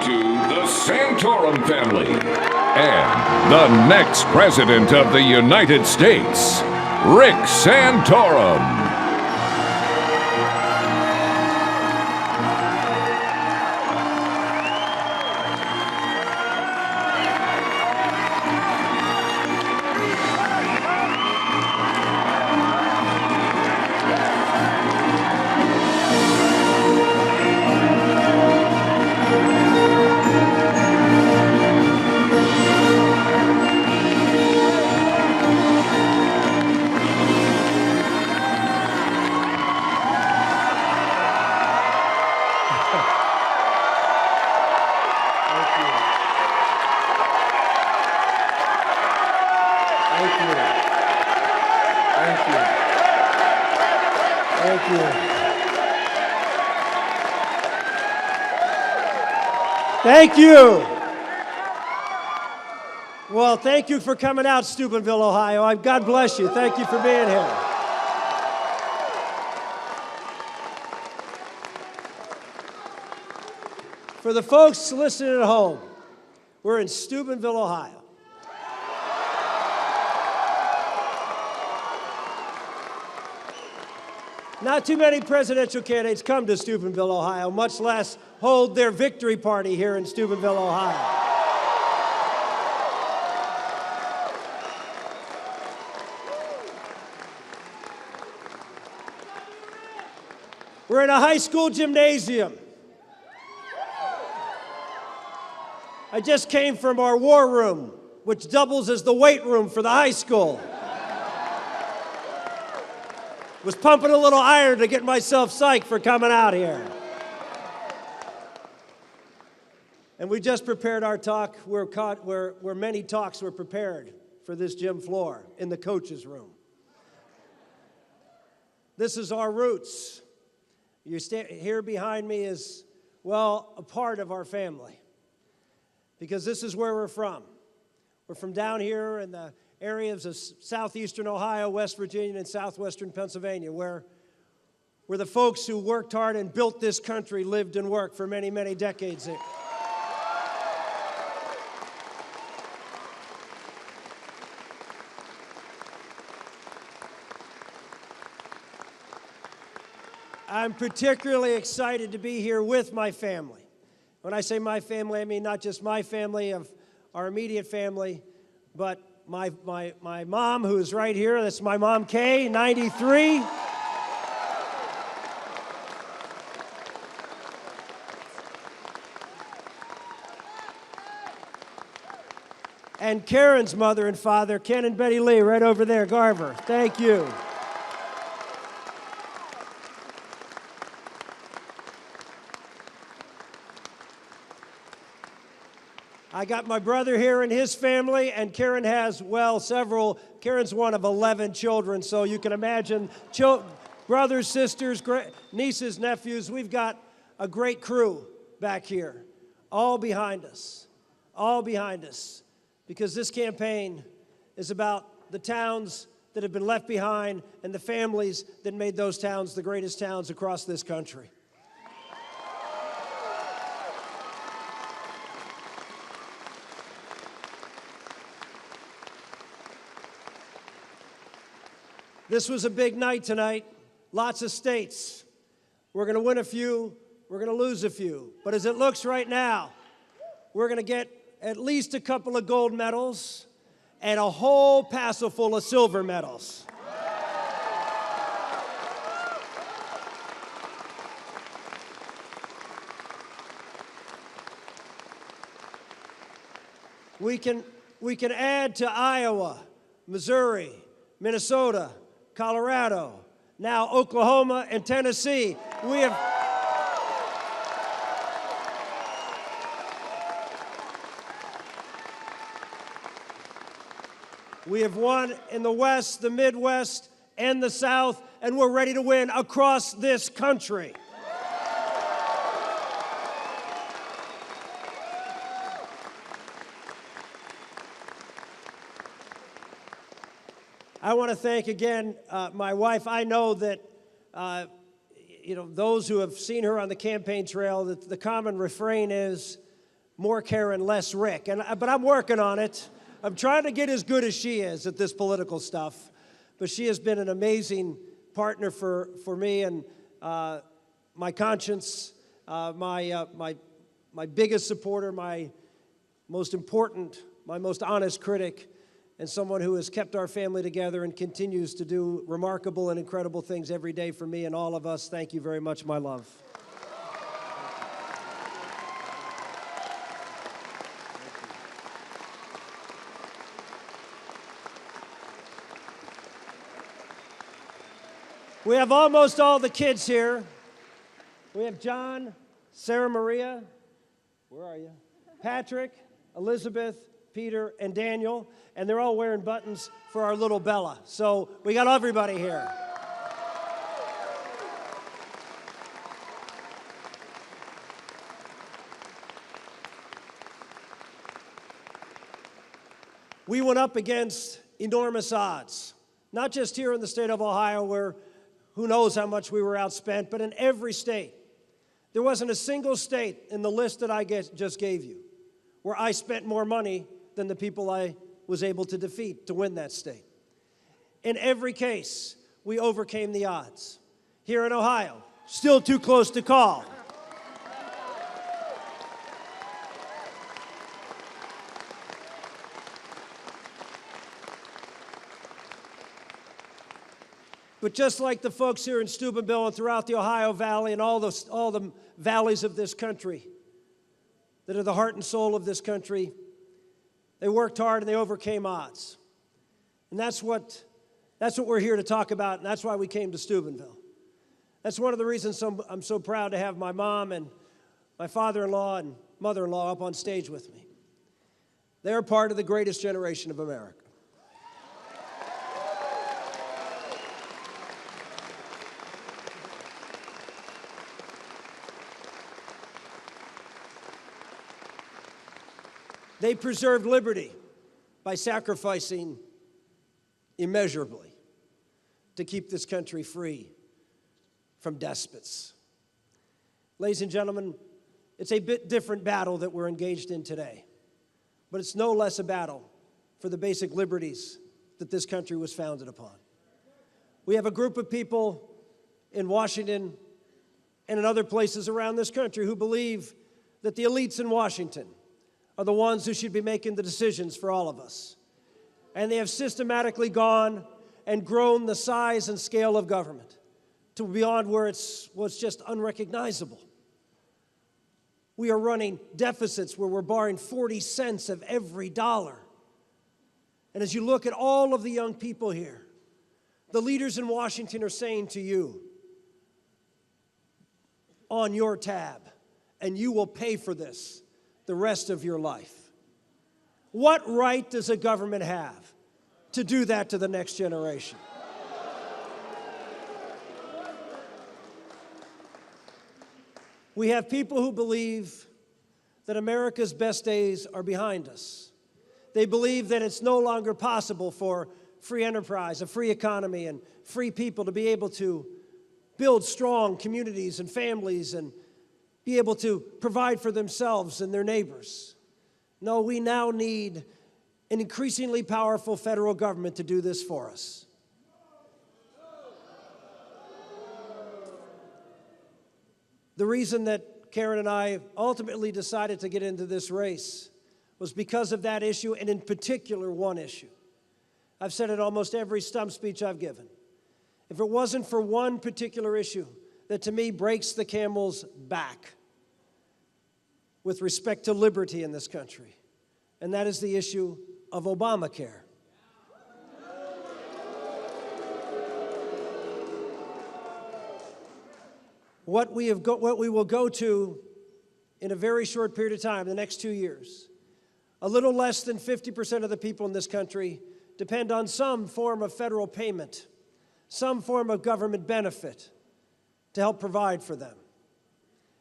to the Santorum family and the next President of the United States, Rick Santorum. Thank you. Well, thank you for coming out, Steubenville, Ohio. God bless you. Thank you for being here. For the folks listening at home, we're in Steubenville, Ohio. Not too many presidential candidates come to Steubenville, Ohio, much less hold their victory party here in Steubenville, Ohio. We're in a high school gymnasium. I just came from our war room, which doubles as the weight room for the high school. Was pumping a little iron to get myself psyched for coming out here. And we just prepared our talk where many talks were prepared for this gym floor in the coach's room. This is our roots. Here behind me is, well, a part of our family, because this is where we're from. We're from down here in the areas of southeastern Ohio, West Virginia, and southwestern Pennsylvania, where the folks who worked hard and built this country lived and worked for many, many decades. I'm particularly excited to be here with my family. When I say my family, I mean not just my family, of our immediate family, but my mom, who is right here. That's my mom, Kay, 93. And Karen's mother and father, Ken and Betty Lee, right over there, Garver. Thank you. I got my brother here and his family, and Karen has, well, several. Karen's one of 11 children, so you can imagine brothers, sisters, nieces, nephews. We've got a great crew back here, all behind us, because this campaign is about the towns that have been left behind and the families that made those towns the greatest towns across this country. This was a big night tonight. Lots of states. We're going to win a few. We're going to lose a few. But as it looks right now, we're going to get at least a couple of gold medals and a whole passel full of silver medals. We can add to Iowa, Missouri, Minnesota, Colorado, now Oklahoma and Tennessee. We have won in the West, the Midwest, and the South, and we're ready to win across this country. I want to thank again my wife. I know that those who have seen her on the campaign trail, that the common refrain is, more Karen, less Rick. But I'm working on it. I'm trying to get as good as she is at this political stuff. But she has been an amazing partner for me and my conscience, my biggest supporter, my most important, my most honest critic, and someone who has kept our family together and continues to do remarkable and incredible things every day for me and all of us. Thank you very much, my love. We have almost all the kids here. We have John, Sarah Maria, where are you? Patrick, Elizabeth, Peter, and Daniel, and they're all wearing buttons for our little Bella. So we got everybody here. We went up against enormous odds, not just here in the state of Ohio where who knows how much we were outspent, but in every state. There wasn't a single state in the list that I just gave you where I spent more money than the people I was able to defeat to win that state. In every case, we overcame the odds. Here in Ohio, still too close to call. But just like the folks here in Steubenville and throughout the Ohio Valley and all the valleys of this country that are the heart and soul of this country, they worked hard and they overcame odds. And that's what we're here to talk about, and that's why we came to Steubenville. That's one of the reasons I'm so proud to have my mom and my father-in-law and mother-in-law up on stage with me. They're part of the greatest generation of America. They preserved liberty by sacrificing immeasurably to keep this country free from despots. Ladies and gentlemen, it's a bit different battle that we're engaged in today, but it's no less a battle for the basic liberties that this country was founded upon. We have a group of people in Washington and in other places around this country who believe that the elites in Washington are the ones who should be making the decisions for all of us. And they have systematically gone and grown the size and scale of government to beyond where it's just unrecognizable. We are running deficits where we're borrowing 40 cents of every dollar. And as you look at all of the young people here, the leaders in Washington are saying to you, on your tab, and you will pay for this the rest of your life. What right does a government have to do that to the next generation? We have people who believe that America's best days are behind us. They believe that it's no longer possible for free enterprise, a free economy, and free people to be able to build strong communities and families and be able to provide for themselves and their neighbors. No, we now need an increasingly powerful federal government to do this for us. The reason that Karen and I ultimately decided to get into this race was because of that issue, and in particular, one issue. I've said it almost every stump speech I've given. If it wasn't for one particular issue that to me breaks the camel's back with respect to liberty in this country, and that is the issue of Obamacare. What we will go to in a very short period of time, the next 2 years, a little less than 50% of the people in this country depend on some form of federal payment, some form of government benefit to help provide for them.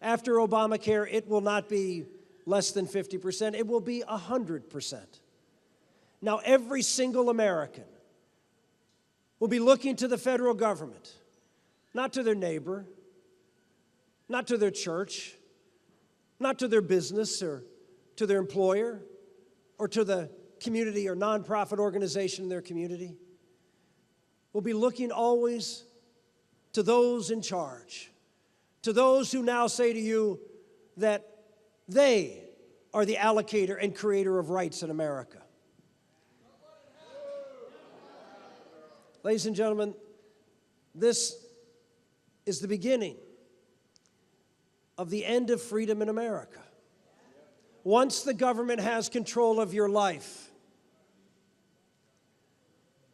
After Obamacare, it will not be less than 50%, it will be 100%. Now, every single American will be looking to the federal government, not to their neighbor, not to their church, not to their business or to their employer or to the community or nonprofit organization in their community. We'll be looking always to those in charge, to those who now say to you that they are the allocator and creator of rights in America. Ladies and gentlemen, this is the beginning of the end of freedom in America. Once the government has control of your life,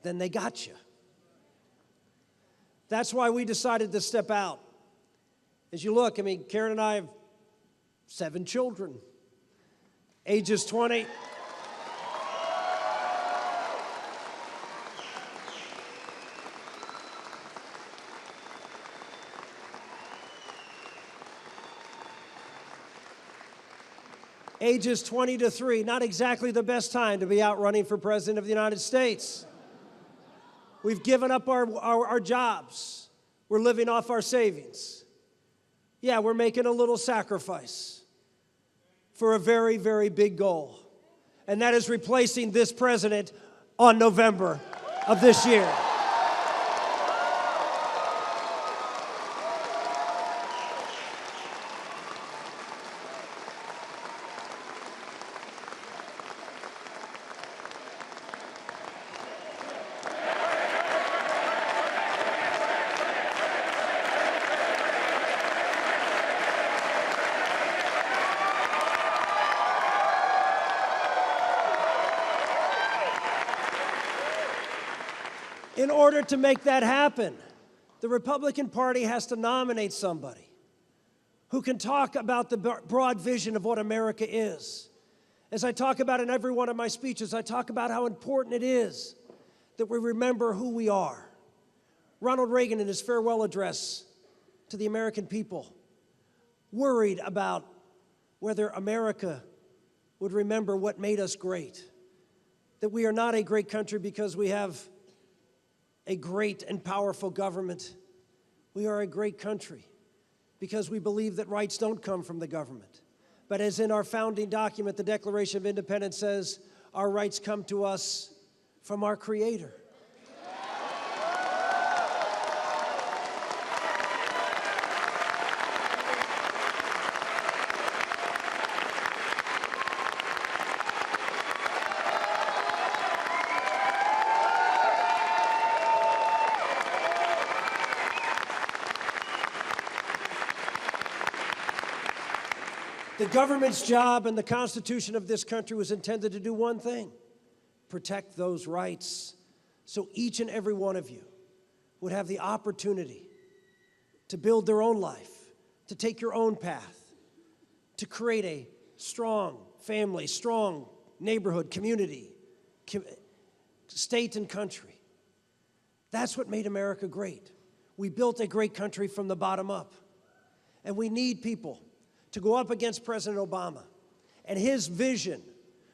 then they got you. That's why we decided to step out. As you look, Karen and I have 7 children, ages 20. Ages 20 to 3, not exactly the best time to be out running for President of the United States. We've given up our jobs. We're living off our savings. Yeah, we're making a little sacrifice for a very, very big goal. And that is replacing this president on November of this year. In order to make that happen, the Republican Party has to nominate somebody who can talk about the broad vision of what America is. As I talk about in every one of my speeches, I talk about how important it is that we remember who we are. Ronald Reagan, in his farewell address to the American people, worried about whether America would remember what made us great. That we are not a great country because we have a great and powerful government. We are a great country because we believe that rights don't come from the government. But as in our founding document, the Declaration of Independence says, our rights come to us from our Creator. The government's job and the Constitution of this country was intended to do one thing: protect those rights, so each and every one of you would have the opportunity to build their own life, to take your own path, to create a strong family, strong neighborhood, community, state and country. That's what made America great. We built a great country from the bottom up. And we need people to go up against President Obama and his vision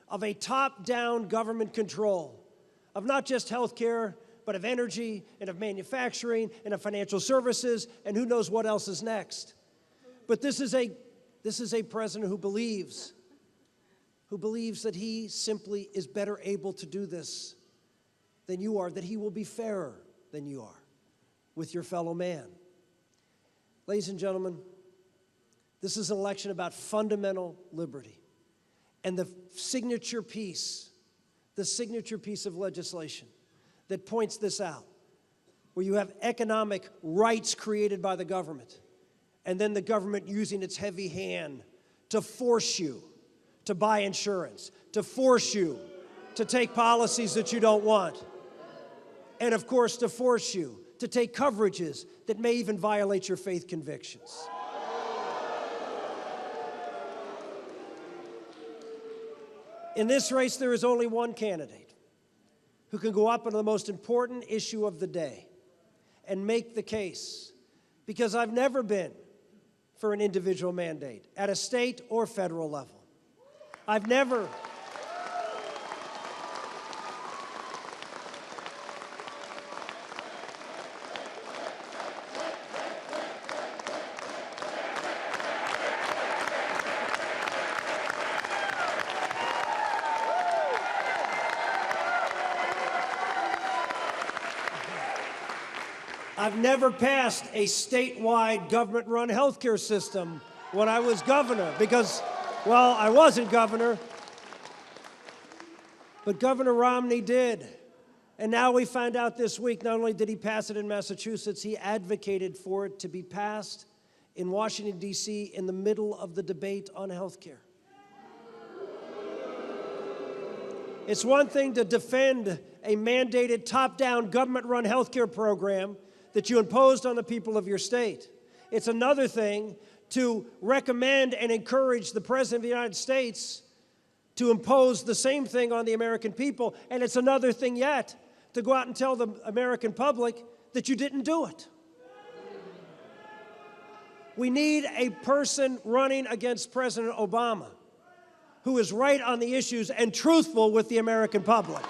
of a top-down government control of not just health care, but of energy and of manufacturing and of financial services and who knows what else is next. But this is a president who believes that he simply is better able to do this than you are, that he will be fairer than you are with your fellow man. Ladies and gentlemen, this is an election about fundamental liberty. And the signature piece of legislation that points this out, where you have economic rights created by the government, and then the government using its heavy hand to force you to buy insurance, to force you to take policies that you don't want, and of course to force you to take coverages that may even violate your faith convictions. In this race, there is only one candidate who can go up on the most important issue of the day and make the case, because I've never been for an individual mandate at a state or federal level. I've never I've never passed a statewide government-run healthcare system when I was governor because, well, I wasn't governor, but Governor Romney did. And now we found out this week, not only did he pass it in Massachusetts, he advocated for it to be passed in Washington, D.C. in the middle of the debate on health care. It's one thing to defend a mandated top-down government-run health care program that you imposed on the people of your state. It's another thing to recommend and encourage the President of the United States to impose the same thing on the American people. And it's another thing yet to go out and tell the American public that you didn't do it. We need a person running against President Obama who is right on the issues and truthful with the American public.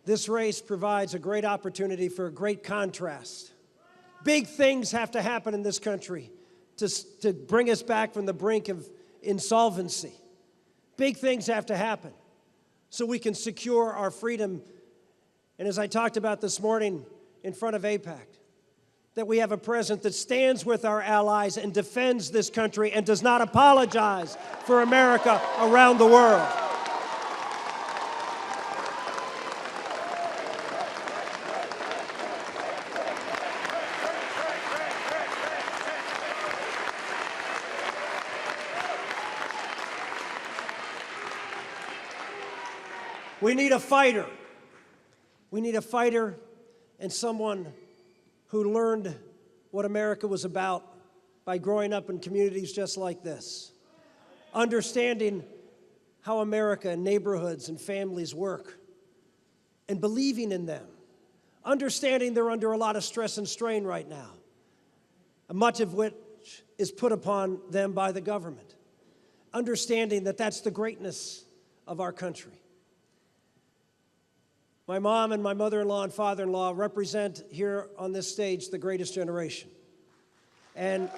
This race provides a great opportunity for a great contrast. Big things have to happen in this country to bring us back from the brink of insolvency. Big things have to happen so we can secure our freedom. And as I talked about this morning in front of AIPAC, that we have a president that stands with our allies and defends this country and does not apologize for America around the world. We need a fighter. We need a fighter and someone who learned what America was about by growing up in communities just like this, understanding how America and neighborhoods and families work, and believing in them, understanding they're under a lot of stress and strain right now, much of which is put upon them by the government, understanding that that's the greatness of our country. My mom and my mother-in-law and father-in-law represent here on this stage the greatest generation. And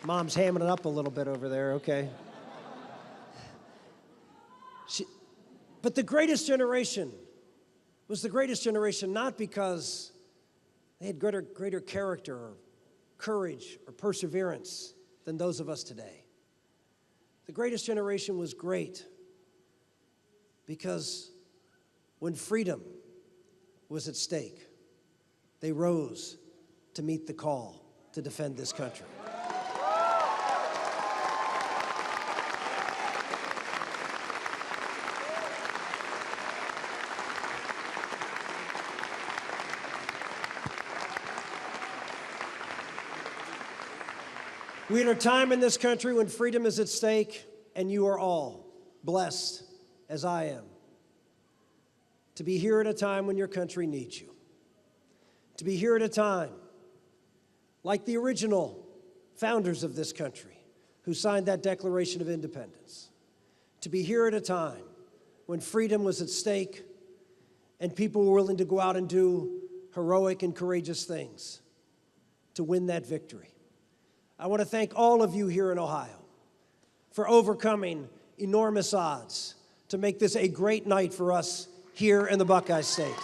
Mom's hamming it up a little bit over there, okay. But the greatest generation was the greatest generation not because they had greater character or courage or perseverance than those of us today. The greatest generation was great because when freedom was at stake, they rose to meet the call to defend this country. We're in a time in this country when freedom is at stake, and you are all blessed, as I am, to be here at a time when your country needs you. To be here at a time like the original founders of this country who signed that Declaration of Independence. To be here at a time when freedom was at stake and people were willing to go out and do heroic and courageous things to win that victory. I want to thank all of you here in Ohio for overcoming enormous odds to make this a great night for us here in the Buckeye State.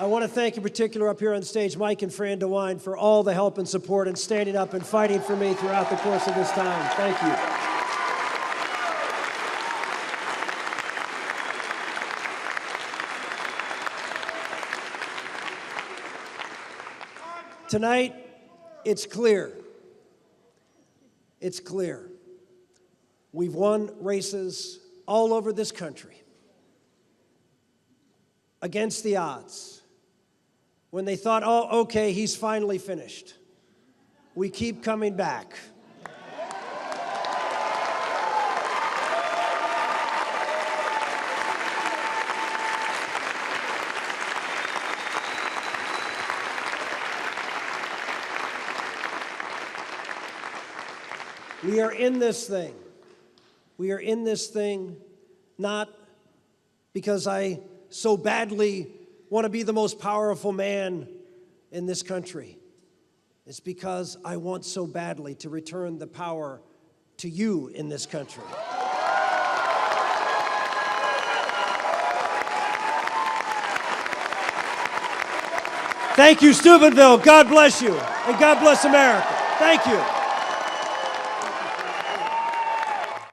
I want to thank in particular up here on stage Mike and Fran DeWine for all the help and support and standing up and fighting for me throughout the course of this time. Thank you. Tonight, it's clear. It's clear. We've won races all over this country. against the odds, when they thought, oh, okay, he's finally finished, we keep coming back. We are in this thing. We are in this thing not because I so badly want to be the most powerful man in this country. It's because I want so badly to return the power to you in this country. Thank you, Steubenville. God bless you, and God bless America. Thank you.